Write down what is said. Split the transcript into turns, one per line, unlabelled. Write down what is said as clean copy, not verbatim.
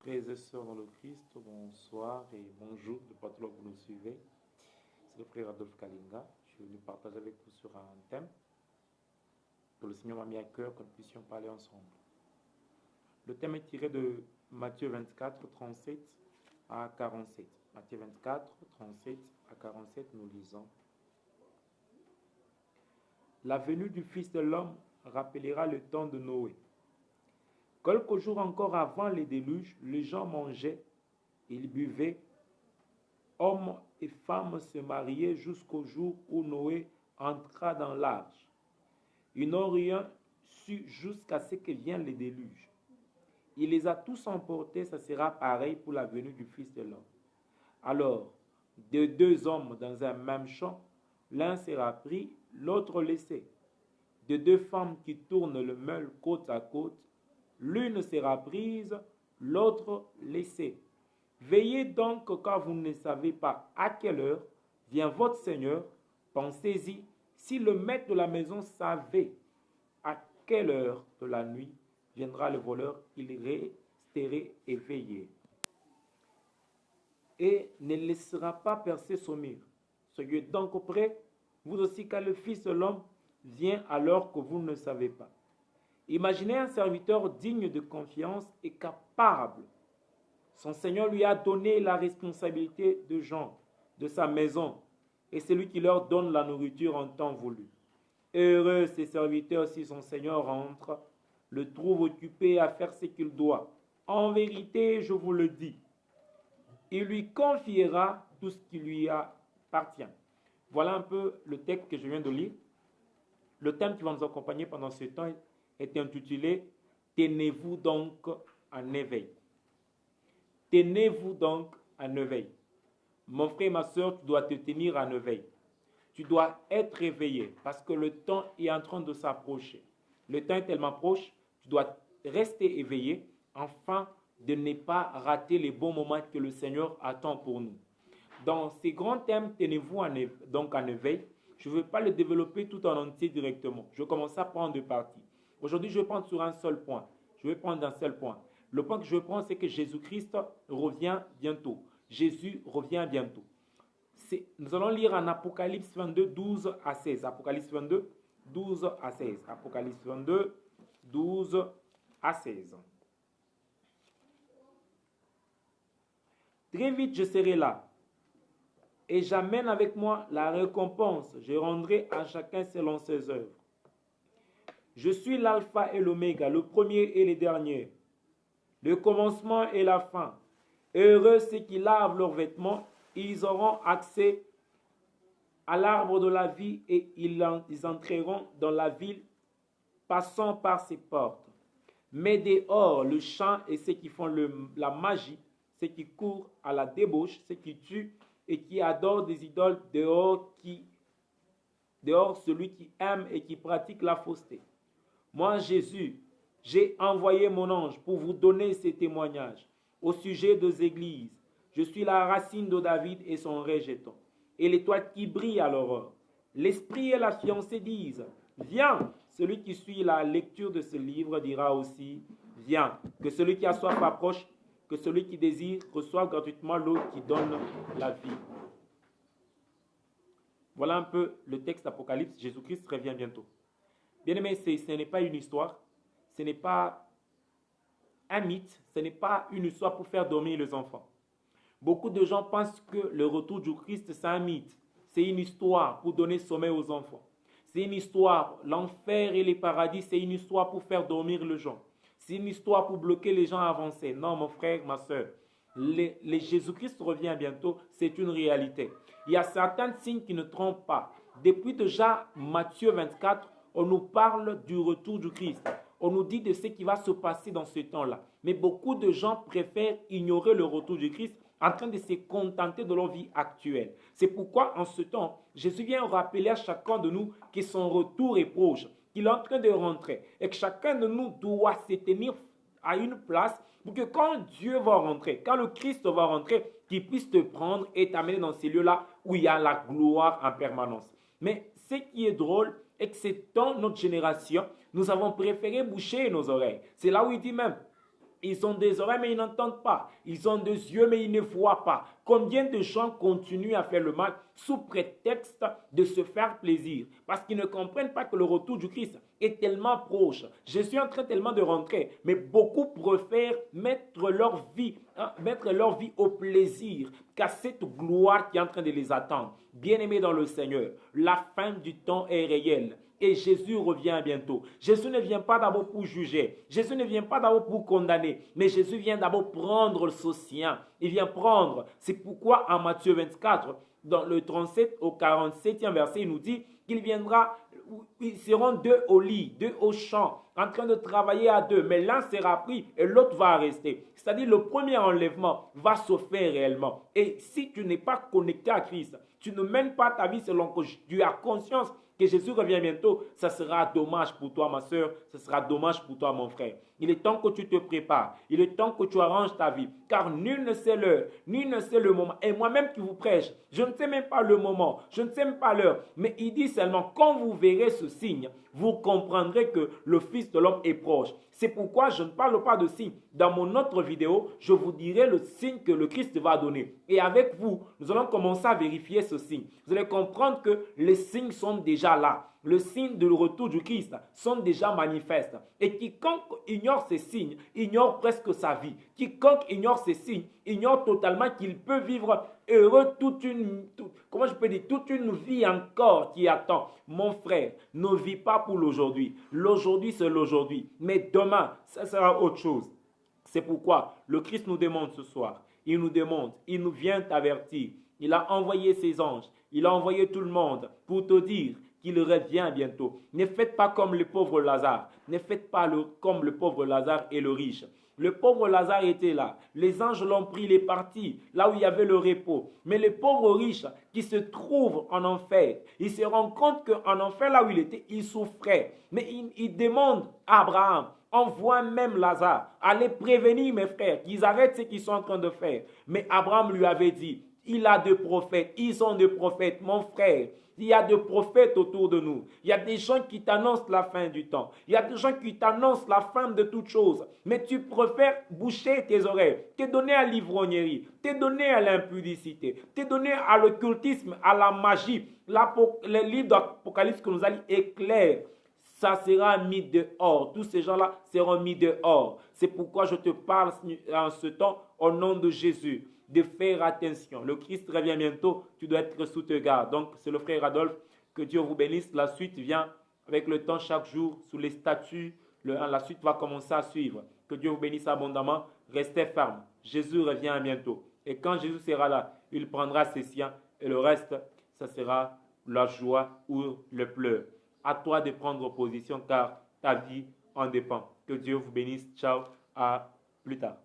Frères et sœurs dans le Christ, bonsoir et bonjour, de partout là où vous nous suivez. C'est le frère Adolphe Kalinga. Je suis venu partager avec vous sur un thème que le Seigneur m'a mis à cœur que nous puissions parler ensemble. Le thème est tiré de Matthieu 24, 37 à 47. Matthieu 24, 37 à 47, nous lisons. La venue du Fils de l'homme rappellera le temps de Noé. Quelques jours encore avant les déluges, les gens mangeaient, ils buvaient, hommes et femmes se mariaient jusqu'au jour où Noé entra dans l'arche. Ils n'ont rien su jusqu'à ce que vienne le déluge. Il les a tous emportés, ça sera pareil pour la venue du Fils de l'homme. Alors, de deux hommes dans un même champ, l'un sera pris, l'autre laissé. De deux femmes qui tournent le meule côte à côte, l'une sera prise, l'autre laissée. Veillez donc car vous ne savez pas à quelle heure vient votre Seigneur. Pensez-y, si le maître de la maison savait à quelle heure de la nuit viendra le voleur, il resterait éveillé et ne laissera pas percer son mur. Soyez donc prêts, vous aussi, car le Fils de l'homme vient alors que vous ne savez pas. Imaginez un serviteur digne de confiance et capable. Son Seigneur lui a donné la responsabilité de gens, de sa maison, et c'est lui qui leur donne la nourriture en temps voulu. Heureux ces serviteurs si son Seigneur rentre, le trouve occupé à faire ce qu'il doit. En vérité, je vous le dis, il lui confiera tout ce qui lui appartient. Voilà un peu le texte que je viens de lire. Le thème qui va nous accompagner pendant ce temps est intitulé « Tenez-vous donc en éveil ». Tenez-vous donc en éveil. Mon frère et ma soeur, tu dois te tenir en éveil. Tu dois être éveillé parce que le temps est en train de s'approcher. Le temps est tellement proche, tu dois rester éveillé afin de ne pas rater les bons moments que le Seigneur attend pour nous. Dans ces grands thèmes, tenez-vous donc en éveil. Je ne veux pas le développer tout en entier directement. Je vais commencer à prendre deux parties. Aujourd'hui, je vais prendre sur un seul point. Je vais prendre un seul point. Le point que je vais prendre, c'est que Jésus-Christ revient bientôt. Jésus revient bientôt. Nous allons lire en Apocalypse 22, 12 à 16. Apocalypse 22, 12 à 16. Apocalypse 22, 12 à 16. Très vite, je serai là. Et j'amène avec moi la récompense. Je rendrai à chacun selon ses œuvres. Je suis l'alpha et l'oméga, le premier et le dernier, le commencement et la fin. Heureux ceux qui lavent leurs vêtements, ils auront accès à l'arbre de la vie et ils entreront dans la ville passant par ses portes. Mais dehors, le chant et ceux qui font la magie, ceux qui courent à la débauche, ceux qui tuent et qui adorent des idoles, dehors celui qui aime et qui pratique la fausseté. Moi, Jésus, j'ai envoyé mon ange pour vous donner ces témoignages au sujet des églises. Je suis la racine de David et son rejeton, et l'étoile qui brille à l'aurore. L'esprit et la fiancée disent, viens. Celui qui suit la lecture de ce livre dira aussi, viens. Que celui qui a soif approche, que celui qui désire reçoive gratuitement l'eau qui donne la vie. Voilà un peu le texte d'Apocalypse. Jésus-Christ revient bientôt. Bien-aimé, ce n'est pas une histoire, ce n'est pas un mythe, ce n'est pas une histoire pour faire dormir les enfants. Beaucoup de gens pensent que le retour du Christ, c'est un mythe. C'est une histoire pour donner sommeil aux enfants. C'est une histoire, l'enfer et les paradis, c'est une histoire pour faire dormir les gens. C'est une histoire pour bloquer les gens à avancer. Non, mon frère, ma soeur, Jésus-Christ revient bientôt, c'est une réalité. Il y a certains signes qui ne trompent pas. Depuis déjà Matthieu 24, on nous parle du retour du Christ. On nous dit de ce qui va se passer dans ce temps-là. Mais beaucoup de gens préfèrent ignorer le retour du Christ en train de se contenter de leur vie actuelle. C'est pourquoi en ce temps, Jésus vient rappeler à chacun de nous que son retour est proche, qu'il est en train de rentrer et que chacun de nous doit se tenir à une place pour que quand Dieu va rentrer, quand le Christ va rentrer, qu'il puisse te prendre et t'amener dans ces lieux-là où il y a la gloire en permanence. Mais ce qui est drôle est que dans notre génération, nous avons préféré boucher nos oreilles. C'est là où il dit même, Ils ont des oreilles, mais ils n'entendent pas. Ils ont des yeux, mais ils ne voient pas. Combien de gens continuent à faire le mal sous prétexte de se faire plaisir? Parce qu'ils ne comprennent pas que le retour du Christ est tellement proche. Je suis en train tellement de rentrer, mais beaucoup préfèrent mettre leur vie au plaisir qu'à cette gloire qui est en train de les attendre. Bien-aimés dans le Seigneur, la fin du temps est réelle. Et Jésus revient bientôt. Jésus ne vient pas d'abord pour juger. Jésus ne vient pas d'abord pour condamner. Mais Jésus vient d'abord prendre ce sien. Il vient prendre. C'est pourquoi en Matthieu 24, dans le 37 au 47e verset, il nous dit qu'il viendra, ils seront deux au lit, deux au champ, en train de travailler à deux. Mais l'un sera pris et l'autre va rester. C'est-à-dire le premier enlèvement va se faire réellement. Et si tu n'es pas connecté à Christ, tu ne mènes pas ta vie selon que tu as conscience que Jésus revient bientôt, ça sera dommage pour toi, ma soeur, ça sera dommage pour toi, mon frère. Il est temps que tu te prépares, il est temps que tu arranges ta vie, car nul ne sait l'heure, nul ne sait le moment. Et moi-même qui vous prêche, je ne sais même pas le moment, je ne sais même pas l'heure, mais il dit seulement, quand vous verrez ce signe, vous comprendrez que le Fils de l'homme est proche. C'est pourquoi je ne parle pas de signe. Dans mon autre vidéo, je vous dirai le signe que le Christ va donner. Et avec vous, nous allons commencer à vérifier ce signe. Vous allez comprendre que les signes sont déjà là. Le signe du retour du Christ sont déjà manifestes. Et quiconque ignore ces signes, ignore presque sa vie. Quiconque ignore ces signes, ignore totalement qu'il peut vivre heureux toute une vie encore qui attend. Mon frère, ne vis pas pour l'aujourd'hui. L'aujourd'hui, c'est l'aujourd'hui. Mais demain, ça sera autre chose. C'est pourquoi le Christ nous demande ce soir. Il nous vient t'avertir. Il a envoyé ses anges. Il a envoyé tout le monde pour te dire qu'il revient bientôt. Ne faites pas comme le pauvre Lazare. Ne faites pas comme le pauvre Lazare et le riche. Le pauvre Lazare était là. Les anges l'ont pris, il est parti, là où il y avait le repos. Mais le pauvre riche qui se trouve en enfer, il se rend compte qu'en enfer, là où il était, il souffrait. Mais il demande à Abraham, envoie même Lazare, allez prévenir mes frères qu'ils arrêtent ce qu'ils sont en train de faire. Mais Abraham lui avait dit, il a des prophètes, ils ont des prophètes, mon frère. Il y a des prophètes autour de nous. Il y a des gens qui t'annoncent la fin du temps. Il y a des gens qui t'annoncent la fin de toutes choses. Mais tu préfères boucher tes oreilles, te donner à l'ivrognerie, te donner à l'impudicité, te donner à l'occultisme, à la magie. Les livres d'Apocalypse que nous allons éclairer, ça sera mis dehors. Tous ces gens-là seront mis dehors. C'est pourquoi je te parle en ce temps au nom de Jésus. De faire attention. Le Christ revient bientôt, tu dois être sous tes gardes. Donc, c'est le frère Adolphe, que Dieu vous bénisse. La suite vient avec le temps chaque jour, sous les statuts. La suite va commencer à suivre. Que Dieu vous bénisse abondamment. Restez ferme. Jésus revient bientôt. Et quand Jésus sera là, il prendra ses siens. Et le reste, ça sera la joie ou le pleur. À toi de prendre position, car ta vie en dépend. Que Dieu vous bénisse. Ciao. À plus tard.